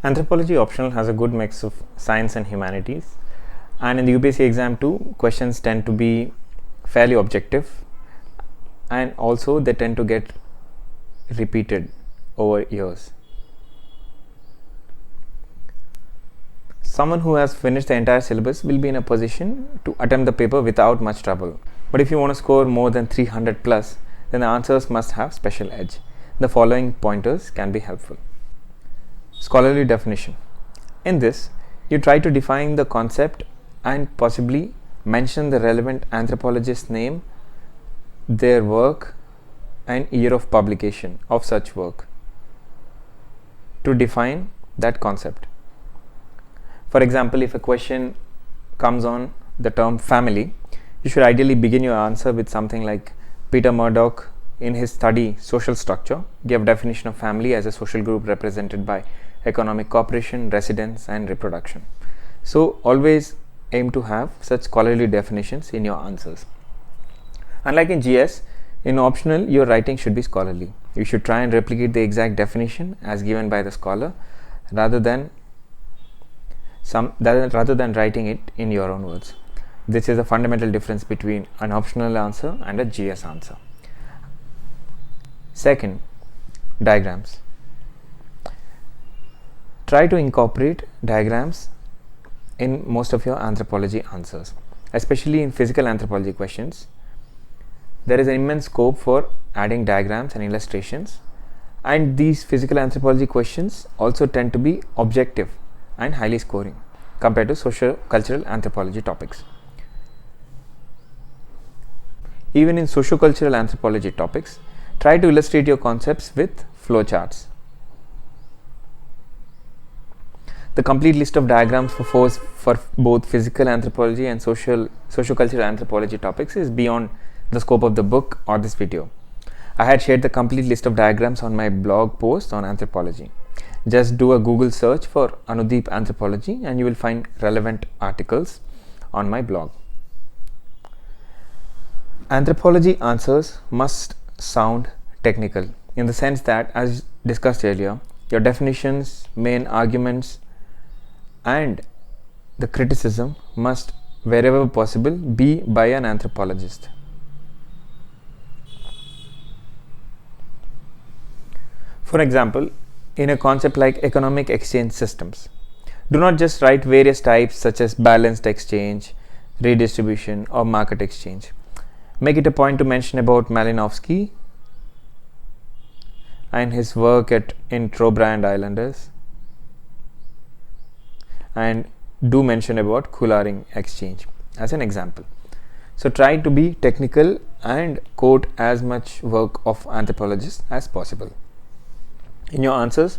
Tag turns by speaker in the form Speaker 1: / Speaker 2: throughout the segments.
Speaker 1: Anthropology optional has a good mix of science and humanities, and in the UPSC exam too, questions tend to be fairly objective, and also they tend to get repeated over years. Someone who has finished the entire syllabus will be in a position to attempt the paper without much trouble. But if you want to score more than 300 plus, then the answers must have special edge. The following pointers can be helpful. Scholarly definition. In this, you try to define the concept and possibly mention the relevant anthropologist's name, their work, and year of publication of such work to define that concept. For example, if a question comes on the term family, you should ideally begin your answer with something like Peter Murdoch, in his study Social Structure, gave definition of family as a social group represented by economic cooperation, residence, and reproduction. So always aim to have such scholarly definitions in your answers. Unlike in GS, in optional your writing should be scholarly. You should try and replicate the exact definition as given by the scholar rather than writing it in your own words. This is a fundamental difference between an optional answer and a GS answer. Second, diagrams. Try to incorporate diagrams in most of your anthropology answers, especially in physical anthropology questions. There is an immense scope for adding diagrams and illustrations, and these physical anthropology questions also tend to be objective and highly scoring compared to socio-cultural anthropology topics. Even in socio-cultural anthropology topics, try to illustrate your concepts with flowcharts. The complete list of diagrams for both physical anthropology and socio-cultural anthropology topics is beyond the scope of the book or this video. I had shared the complete list of diagrams on my blog post on anthropology. Just do a Google search for Anudeep Anthropology and you will find relevant articles on my blog. Anthropology answers must sound technical in the sense that, as discussed earlier, your definitions, main arguments, and the criticism must, wherever possible, be by an anthropologist. For example, in a concept like economic exchange systems, do not just write various types such as balanced exchange, redistribution, or market exchange. Make it a point to mention about Malinowski and his work in Trobriand Islanders, and do mention about Collaring exchange as an example. So try to be technical and quote as much work of anthropologists as possible. In your answers,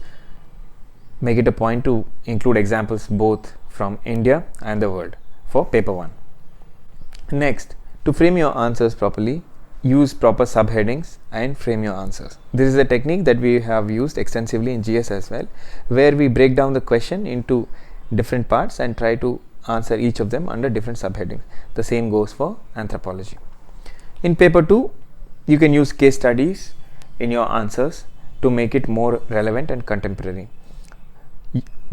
Speaker 1: make it a point to include examples both from India and the world for paper 1. Next, to frame your answers properly, use proper subheadings and frame your answers. This is a technique that we have used extensively in GS as well, where we break down the question into different parts and try to answer each of them under different subheadings. The same goes for anthropology. In paper 2, you can use case studies in your answers to make it more relevant and contemporary.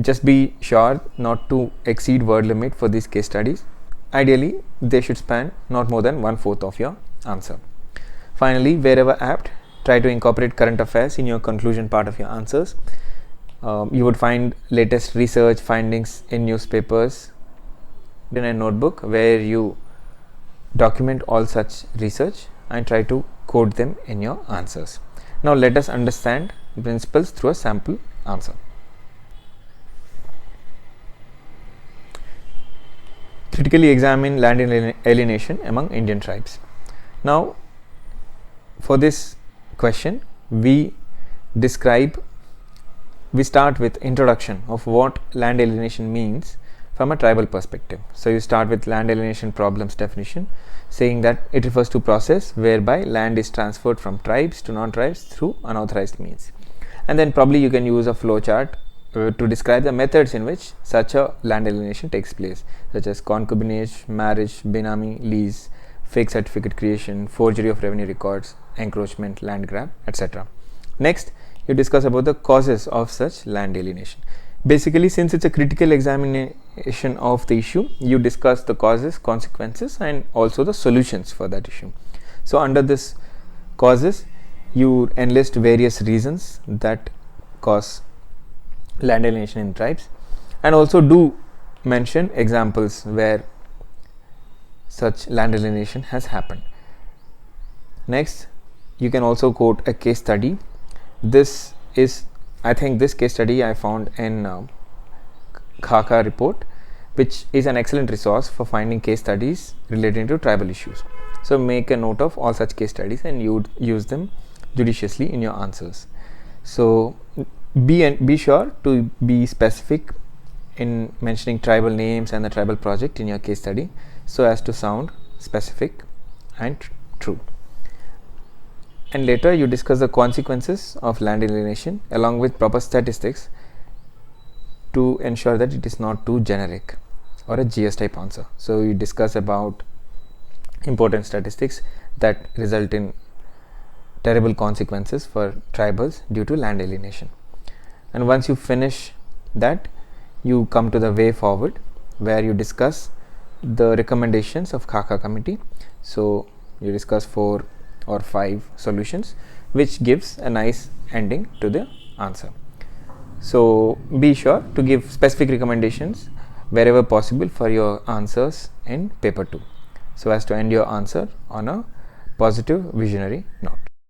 Speaker 1: Just be sure not to exceed word limit for these case studies. Ideally, they should span not more than 1/4 of your answer. Finally, wherever apt, try to incorporate current affairs in your conclusion part of your answers. You would find latest research findings in newspapers in a notebook where you document all such research and try to quote them in your answers. Now let us understand the principles through a sample answer. Critically examine land alienation among Indian tribes. Now, for this question, we start with introduction of what land alienation means from a tribal perspective. So you start with land alienation problems definition, saying that it refers to process whereby land is transferred from tribes to non-tribes through unauthorized means. And then probably you can use a flowchart to describe the methods in which such a land alienation takes place, such as concubinage, marriage, benami, lease, fake certificate creation, forgery of revenue records, encroachment, land grab, etc. Next, you discuss about the causes of such land alienation. Basically, since it's a critical examination of the issue, you discuss the causes, consequences, and also the solutions for that issue. So under this causes, you enlist various reasons that cause land alienation in tribes, and also do mention examples where such land alienation has happened. Next, you can also quote a case study. This is, I think this case study I found in Khaka report, which is an excellent resource for finding case studies relating to tribal issues. So make a note of all such case studies and you would use them judiciously in your answers. So be sure to be specific in mentioning tribal names and the tribal project in your case study, so as to sound specific and true. And later you discuss the consequences of land alienation along with proper statistics to ensure that it is not too generic or a GS type answer. So you discuss about important statistics that result in terrible consequences for tribals due to land alienation. And once you finish that, you come to the way forward, where you discuss the recommendations of Khaka committee. So you discuss 4 or 5 solutions, which gives a nice ending to the answer. So be sure to give specific recommendations wherever possible for your answers in paper 2, so as to end your answer on a positive visionary note.